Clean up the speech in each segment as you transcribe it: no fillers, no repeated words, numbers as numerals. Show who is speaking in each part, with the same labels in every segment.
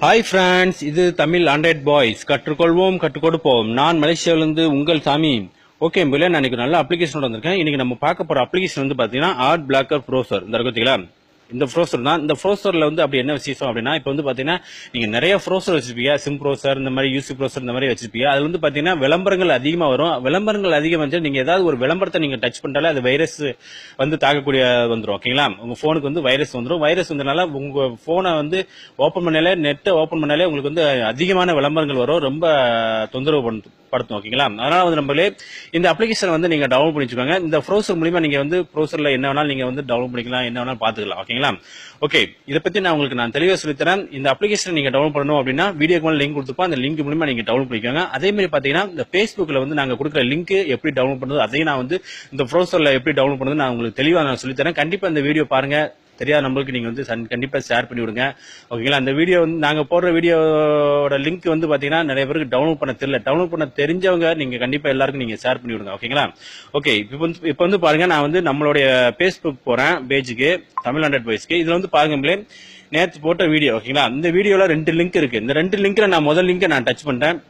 Speaker 1: Hi friends, இது Tamil Android boys. கற்றுக்கொள்வோம், கற்றுக் கொடுப்போம். நான் மலேசியாவிலிருந்து உங்கள் சாமி. ஓகே, நான் இன்னைக்கு நல்ல அப்ளிகேஷனோட வந்திருக்கேன். இன்னைக்கு நம்ம பார்க்க போற அப்ளிகேஷன் வந்து பாத்தீங்கன்னா ஆட் பிளாக்கர் ப்ரோசர். இந்த பார்த்தீங்களா, இந்த ப்ரோசர் தான். இந்த ப்ரோசர்ல வந்து அப்படி என்ன விசேஷம் அப்படின்னா, இப்போ வந்து பாத்தீங்கன்னா நீங்க நிறைய ப்ரோசர் வச்சிருப்பீங்க. சிம் ப்ரோசர், இந்த மாதிரி யூசி ப்ரோசர், இந்த மாதிரி வச்சிருப்பீங்க. அது வந்து பாத்தீங்கன்னா விளம்பரங்கள் அதிகமா வரும். விளம்பரங்கள் அதிகம் வந்து நீங்க ஏதாவது ஒரு விளம்பரத்தை நீங்க டச் பண்ணிட்டாலே அது வைரஸ் வந்து தாக்கக்கூடிய வந்துடும். ஓகேங்களா, உங்க போனுக்கு வந்து வைரஸ் வந்துடும். வைரஸ் வந்தனால உங்க போனை வந்து ஓபன் பண்ணாலே, நெட்டை ஓபன் பண்ணாலே உங்களுக்கு வந்து அதிகமான விளம்பரங்கள் வரும். ரொம்ப தொந்தரவு படுத்தும். ஓகேங்களா, அதனால வந்து நம்மளே இந்த அப்ளிகேஷன் வந்து நீங்க டவுன்லோட் பண்ணி வச்சுக்கோங்க. இந்த ப்ரோசர் மூலமா நீங்க வந்து ப்ரோசர்ல என்ன வேணாலும் நீங்க வந்து டவுன்லோட் பண்ணிக்கலாம், என்ன வேணாலும் பாத்துக்கலாம். ஓகேங்களா, ஓகே, இதை பத்தி நான் தெளிவா சொல்லித்தரேன். இந்த அப்ளிகேஷன் நீங்க டவுன்லோட் பண்ணணும் அப்படின்னா வீடியோக்கு மேல லிங்க் கொடுத்துப்போம். அந்த லிங்க் மூலமா நீங்க டவுன்லோட் பண்ணிக்கோங்க. அதே மாதிரி பாத்தீங்கன்னா இந்த Facebookல வந்து நாங்க கொடுக்குற லிங்க் எப்படி டவுன்லோட் பண்றது, அதையும் நான் வந்து இந்த ப்ரோசர்ல எப்படி டவுன்லோட் பண்றது நான் உங்களுக்கு தெளிவா சொல்லித்தரேன். கண்டிப்பா இந்த வீடியோ பாருங்க. தெரியாத நம்மளுக்கு நீங்க வந்து கண்டிப்பா ஷேர் பண்ணி விடுங்க. ஓகேங்களா, அந்த வீடியோ வந்து நாங்க போடுற வீடியோட லிங்க் வந்து பாத்தீங்கன்னா நிறைய பேருக்கு டவுன்லோட் பண்ண தெரியல. டவுன்லோட் பண்ண தெரிஞ்சவங்க நீங்க கண்டிப்பா எல்லாருக்கும் நீங்க ஷேர் பண்ணி விடுங்க. ஓகேங்களா, ஓகே, இப்போ வந்து பாருங்க, நான் வந்து நம்மளுடைய Facebook போறேன் பேஜுக்கு, தமிழ் ஆண்ட்ராய்ட் பாய்ஸ்க்கு. இதுல வந்து பாருங்க, நேற்று போட்ட வீடியோ. ஓகேங்களா, இந்த வீடியோல 2 லிங்க் இருக்கு. இந்த 2 லிங்க்ல நான் முதல் லிங்கை நான் டச் பண்றேன்.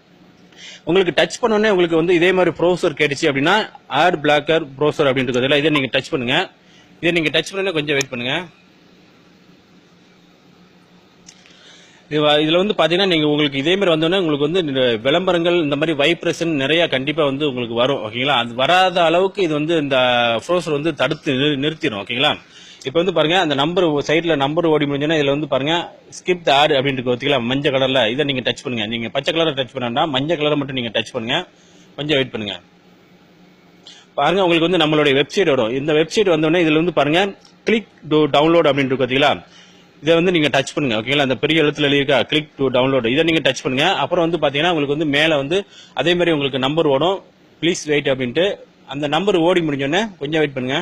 Speaker 1: உங்களுக்கு டச் பண்ணோடனே உங்களுக்கு வந்து இதே மாதிரி ப்ரௌசர் கேட்டுச்சு அப்படின்னா ஆட் பிளாக்கர் ப்ரௌசர் அப்படின்றது இதை நீங்க டச் பண்ணுங்க. இதை நீங்க டச் பண்ண கொஞ்சம் வெயிட் பண்ணுங்க. இதுல வந்து பாத்தீங்கன்னா நீங்க உங்களுக்கு இதே மாதிரி வந்தோடனே உங்களுக்கு வந்து விளம்பரங்கள், இந்த மாதிரி வைப்ரேஷன் நிறைய கண்டிப்பா வந்து உங்களுக்கு வரும். ஓகேங்களா, அது வராத அளவுக்கு இது வந்து இந்த ப்ரௌசர் வந்து தடுத்து நிறுத்திடும். ஓகேங்களா, இப்ப வந்து பாருங்க, அந்த நம்பர் சைட்ல நம்பர் ஓடி முடிஞ்சோன்னா இதுல வந்து பாருங்க ஸ்கிப் த ஆட் அப்படின்னு பார்த்தீங்களா, மஞ்சள் கலர்ல. இதை நீங்க டச் பண்ணுங்க. நீங்க பச்சை கலரை டச் பண்ணா மஞ்சள் கலரை மட்டும் நீங்க டச் பண்ணுங்க. கொஞ்சம் வெயிட் பண்ணுங்க. பாருங்க, உங்களுக்கு வந்து நம்மளுடைய வெப்சைட் வரும். இந்த வெப்சைட் வந்தோடனே இதுல வந்து பாருங்க கிளிக் டு டவுன்லோட் அப்படின்னு பார்த்தீங்களா, இதை வந்து நீங்க டச் பண்ணுங்க. ஓகேங்களா, அந்த பெரிய எழுத்துல எழுதிருக்கா கிளிக் டு டவுன்லோட், இதை நீங்க டச் பண்ணுங்க. அப்புறம் வந்து பாத்தீங்கன்னா உங்களுக்கு வந்து மேல வந்து அதே மாதிரி உங்களுக்கு நம்பர் ஓடும், ப்ளீஸ் வெயிட் அப்படின்ட்டு. அந்த நம்பர் ஓடி முடிஞ்சோடனே கொஞ்சம் வெயிட் பண்ணுங்க.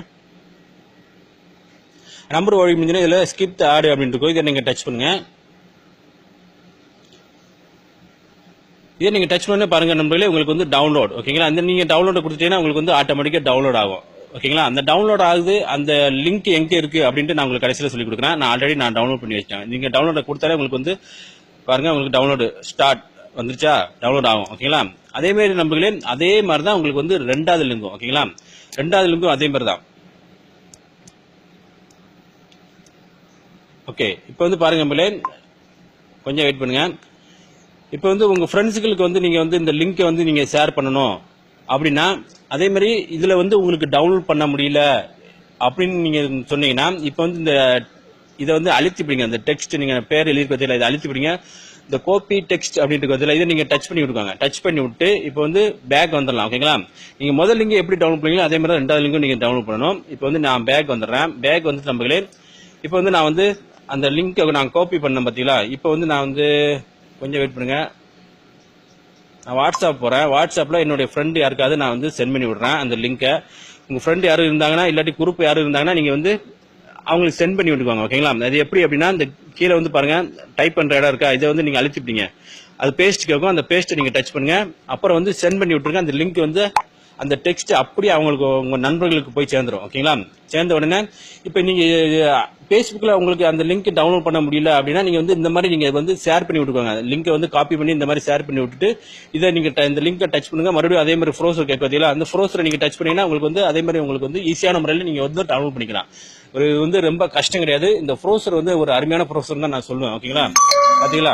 Speaker 1: நம்பர் ஓடி முடிஞ்சோடனே இதுல ஸ்கிப் த ஆட் அப்படின்னு இருக்கும். இதை நீங்க டச் பண்ணுங்க. இதை நீங்க டச் பண்ண பாருங்க நண்பர்களே, உங்களுக்கு வந்து டவுன்லோட். ஓகேங்களா, அந்த நீங்க டவுன்லோட் கொடுத்தீங்கன்னா உங்களுக்கு வந்து ஆட்டோமேட்டிக்கா டவுன்லோட் ஆகும். ஓகேங்களா, அந்த டவுன்லோட் ஆகுது. அந்த லிங்க் எங்க இருக்கு அப்படின்ட்டு நான் உங்களுக்கு கடைசியில் சொல்லி கொடுக்குறேன். நான் ஆல்ரெடி டவுன்லோட் பண்ணி வச்சேன். நீங்க டவுன்லோட் கொடுத்தாலே உங்களுக்கு வந்து பாருங்க, உங்களுக்கு டவுன்லோடு ஸ்டார்ட் வந்துருச்சா, டவுன்லோட் ஆகும். ஓகேங்களா, அதே மாதிரி நண்பர்களே, அதே மாதிரி தான் உங்களுக்கு வந்து 2வது லிங்கும். ஓகேங்களா, 2வது லிங்கும் அதே மாதிரி தான். ஓகே, இப்போ வந்து பாருங்க நண்பர்களே, கொஞ்சம் வெயிட் பண்ணுங்க. இப்போ வந்து உங்க ஃப்ரெண்ட்ஸுகளுக்கு வந்து நீங்க வந்து இந்த லிங்கை வந்து நீங்க ஷேர் பண்ணணும் அப்படின்னா, அதே மாதிரி இதுல வந்து உங்களுக்கு டவுன்லோட் பண்ண முடியல அப்படின்னு நீங்க சொன்னீங்கன்னா, இப்போ வந்து இந்த இதை வந்து அழுத்தி பிடிங்க. இந்த டெக்ஸ்ட் நீங்க பேர் எழுதிருக்கல, இதை அழுத்தி பிடிங்க. இந்த காப்பி டெக்ஸ்ட் அப்படின்ட்டு இதை நீங்க டச் பண்ணி விட்டுருக்காங்க. டச் பண்ணி விட்டு இப்போ வந்து பேக் வந்துடலாம். ஓகேங்களா, நீங்க முதல் லிங்க் எப்படி டவுன்லோட் பண்ணீங்களோ அதே மாதிரி 2வது லிங்கும் நீங்க டவுன்லோட் பண்ணணும். இப்போ வந்து நான் பேக் வந்துடுறேன். பேக் வந்து நம்மளே இப்போ வந்து நான் வந்து அந்த லிங்கை நான் காப்பி பண்ணேன் பாத்தீங்களா. இப்போ வந்து நான் வந்து கொஞ்சம் வெயிட் பண்ணுங்க. நான் வாட்ஸ்அப் போறேன். வாட்ஸ்அப்ல என்னுடைய ஃப்ரெண்ட் யாருக்காவது நான் வந்து சென்ட் பண்ணி விடுறேன் அந்த லிங்கை. உங்க ஃப்ரெண்ட் யாரும் இருந்தாங்கன்னா, இல்லாட்டி குரூப் யாரும் இருந்தாங்கன்னா நீங்க வந்து அவங்களுக்கு சென்ட் பண்ணி விட்டுக்குவாங்க. ஓகேங்களா, அது எப்படி அப்படின்னா, இந்த கீழே வந்து பாருங்க டைப் பண்ற இடம் இருக்கா, இதை வந்து நீங்க அழுத்திப்பீங்க. அது பேஸ்ட் கேட்கும். அந்த பேஸ்ட்டை நீங்க டச் பண்ணுங்க. அப்புறம் வந்து சென்ட் பண்ணி விட்டுருங்க. அந்த லிங்க் வந்து அந்த டெக்ஸ்ட் அப்படியே அவங்களுக்கு, உங்க நண்பர்களுக்கு போய் சேர்ந்துடும். ஓகேங்களா, சேர்ந்த உடனே இப்போ நீங்க Facebookல உங்களுக்கு அந்த லிங்க் டவுன்லோட் பண்ண முடியல அப்படின்னா நீங்க வந்து இந்த மாதிரி நீங்க வந்து ஷேர் பண்ணி விட்டுக்கோங்க. லிங்கை வந்து காப்பி பண்ணி இந்த மாதிரி ஷேர் பண்ணி விட்டுட்டு இதை நீங்க இந்த லிங்கை டச் பண்ணுங்க. மறுபடியும் அதே மாதிரி ப்ரோசர் கேட்கறதுல அந்த ப்ரோசரை நீங்க டச் பண்ணீங்கன்னா உங்களுக்கு வந்து அதே மாதிரி உங்களுக்கு வந்து ஈஸியான முறையில் நீங்க வந்து டவுன்லோட் பண்ணிக்கலாம். ஒரு வந்து ரொம்ப கஷ்டம் கிடையாது. இந்த ப்ரோசர் வந்து ஒரு அருமையான ப்ரோசர் தான் நான் சொல்லுவேன். ஓகேங்களா, பாத்தீங்களா,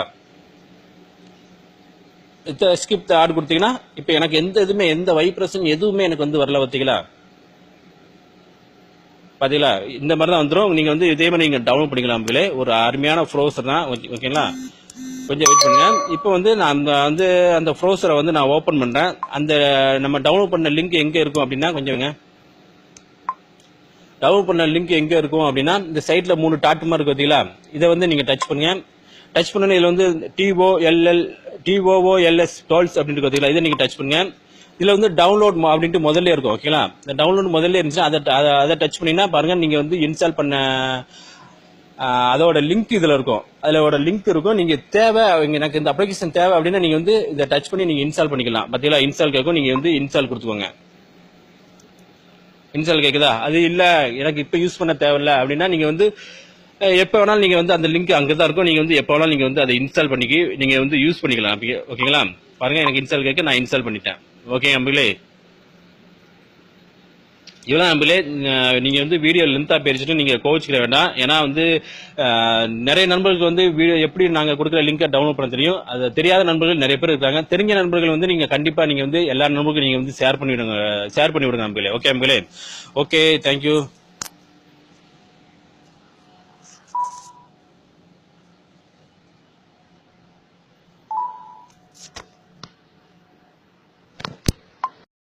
Speaker 1: ஸ்கிப் ஆட் கொடுத்தீங்கன்னா இப்ப எனக்கு எந்த வைப்ரேஷன் எதுவுமே எனக்கு வந்து வரல. பாத்தீங்களா, பாத்தீங்களா, இந்த மாதிரி தான் வந்துடும். நீங்க வந்து இதே மாதிரி நீங்க டவுன்லோட் பண்ணிக்கலாம். ஒரு அருமையான ப்ரௌசர் தான். ஓகேங்களா, கொஞ்சம் வெயிட் பண்ணுங்க. இப்போ வந்து நான் வந்து அந்த ப்ரௌசரை வந்து நான் ஓபன் பண்றேன். அந்த நம்ம டவுன்லோட் பண்ண லிங்க் எங்க இருக்கும் அப்படின்னா, கொஞ்சம் டவுன்லோட் பண்ண லிங்க் எங்க இருக்கும் அப்படின்னா, இந்த சைட்ல 3 டாட் மாதிரி இருக்கு பாத்தீங்களா, இதை வந்து நீங்க டச் பண்ணுங்க. டச் பண்ண இதுல வந்து TOOLS டோல்ஸ் அப்படின்னு பாத்தீங்களா, இதை நீங்க டச் பண்ணுங்க. இதுல வந்து டவுன்லோட் அப்படின்ட்டு முதல்ல இருக்கும். ஓகேங்களா, இந்த டவுன்லோட் முதல்ல இருந்துச்சுன்னா அதை டச் பண்ணீங்கன்னா பாருங்க, நீங்க வந்து இன்ஸ்டால் பண்ண அதோட லிங்க் இதுல இருக்கும். அதோட லிங்க் இருக்கும். நீங்க தேவை, எனக்கு இந்த அப்ளிகேஷன் தேவை அப்படின்னா நீங்க வந்து இதை டச் பண்ணி நீங்க இன்ஸ்டால் பண்ணிக்கலாம். பாத்தீங்களா, இன்ஸ்டால் கேட்கும். நீங்க வந்து இன்ஸ்டால் கொடுத்துக்கோங்க. இன்ஸ்டால் கேக்குதா, அது இல்ல எனக்கு இப்ப யூஸ் பண்ண தேவையில்ல அப்படின்னா நீங்க வந்து எப்போ வேணாலும் நீங்க வந்து அந்த லிங்க் அங்கதான் இருக்கும். நீங்க வந்து எப்போ வேணாலும் நீங்க வந்து அதை இன்ஸ்டால் பண்ணிக்கி நீங்க வந்து யூஸ் பண்ணிக்கலாம். ஓகேங்களா? பாருங்க, எனக்கு இன்ஸ்டால் கேட்க நான் இன்ஸ்டால் பண்ணிட்டேன். ஓகே நம்பளே, இவ்வளவு நம்பளே. நீங்க வந்து வீடியோ லென்த்தா பேசிட்டு நீங்க கோவிச்சுக்க வேண்டாம். ஏன்னா வந்து நிறைய நண்பர்களுக்கு வந்து வீடியோ எப்படி நாங்க கொடுக்குற லிங்கை டவுன்லோட் பண்ண தெரியும். அது தெரியாத நண்பர்கள் நிறைய பேர் இருக்காங்க. தெரிஞ்ச நண்பர்கள் வந்து நீங்க கண்டிப்பா நீங்க வந்து எல்லா நண்பர்களுக்கும் நீங்க வந்து ஷேர் பண்ணி விடுங்க நம்பளே. ஓகே நம்பளே. Okay, thank you.